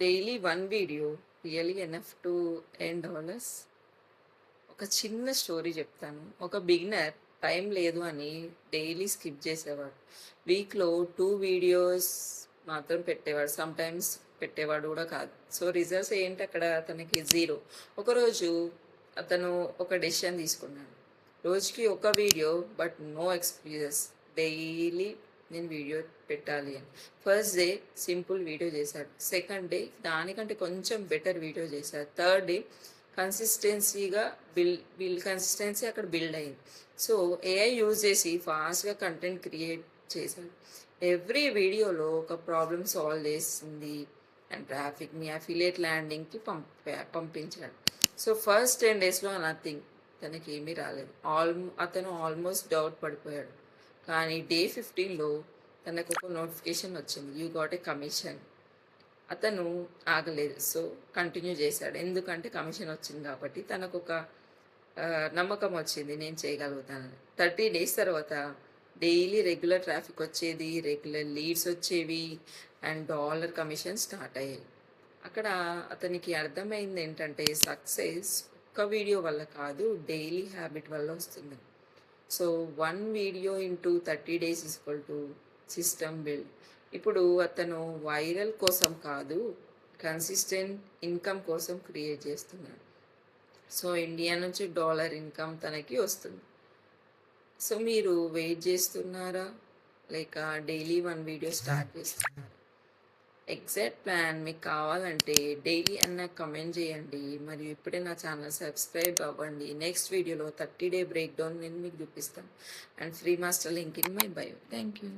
Daily one video really enough to $10. ఒక చిన్న story చెప్తాను. ఒక బిగినర్ టైం లేదు అని డైలీ స్కిప్ చేసేవాడు. వీక్లో 2 వీడియోస్ మాత్రం పెట్టేవాడు. సమ్టైమ్స్ పెట్టేవాడు కూడా కాదు. సో రిజల్ట్స్ ఏంటి అక్కడ అతనికి జీరో. ఒకరోజు అతను ఒక డెసిషన్ తీసుకున్నాడు. రోజుకి ఒక video but no excuses. Daily నేను వీడియో పెట్టాలి అని. ఫస్ట్ డే సింపుల్ వీడియో చేశాడు. సెకండ్ డే దానికంటే కొంచెం బెటర్ వీడియో చేశాడు. థర్డ్ డే కన్సిస్టెన్సీగా కన్సిస్టెన్సీ అక్కడ బిల్డ్ అయింది. సో ఏఐ యూజ్ చేసి ఫాస్ట్గా కంటెంట్ క్రియేట్ చేశాడు. ఎవ్రీ వీడియోలో ఒక ప్రాబ్లమ్ సాల్వ్ చేసింది అండ్ ట్రాఫిక్ని అఫిలియేట్ ల్యాండింగ్కి పంపించాడు. సో ఫస్ట్ 10 డేస్లో నథింగ్, తనకి ఏమీ రాలేదు. అతను ఆల్మోస్ట్ డౌట్ పడిపోయాడు. కానీ డే 15లో తనకు ఒక నోటిఫికేషన్ వచ్చింది, యూ గాట్ ఏ కమిషన్. అతను ఆగలేదు. సో కంటిన్యూ చేశాడు. ఎందుకంటే కమిషన్ వచ్చింది కాబట్టి తనకు ఒక నమ్మకం వచ్చింది, నేను చేయగలుగుతానని. 30 డేస్ తర్వాత డైలీ రెగ్యులర్ ట్రాఫిక్ వచ్చేది, రెగ్యులర్ లీడ్స్ వచ్చేవి అండ్ డాలర్ కమిషన్ స్టార్ట్ అయ్యేది. అక్కడ అతనికి అర్థమైంది ఏంటంటే సక్సెస్ ఒక్క వీడియో వల్ల కాదు, డైలీ హ్యాబిట్ వల్ల వస్తుంది. So 1 video into 30 days equal to system build. ఇప్పుడు అతను వైరల్ కోసం కాదు, కన్సిస్టెంట్ ఇన్కమ్ కోసం క్రియేట్ చేస్తున్నాడు. సో ఇండియా నుంచి డాలర్ ఇన్కమ్ తనకి వస్తుంది. సో మీరు వెయిట్ చేస్తున్నారా లేక డైలీ 1 వీడియో స్టార్ట్ చేస్తున్నారా? ఎగ్జాక్ట్ ప్లాన్ మీకు కావాలంటే డైలీ అన్న కమెంట్ చేయండి. మరియు ఇప్పుడే నా ఛానల్ సబ్స్క్రైబ్ అవ్వండి. నెక్స్ట్ వీడియోలో 30 డే బ్రేక్ డౌన్ నేను మీకు చూపిస్తాను and free master link in my bio. Thank you.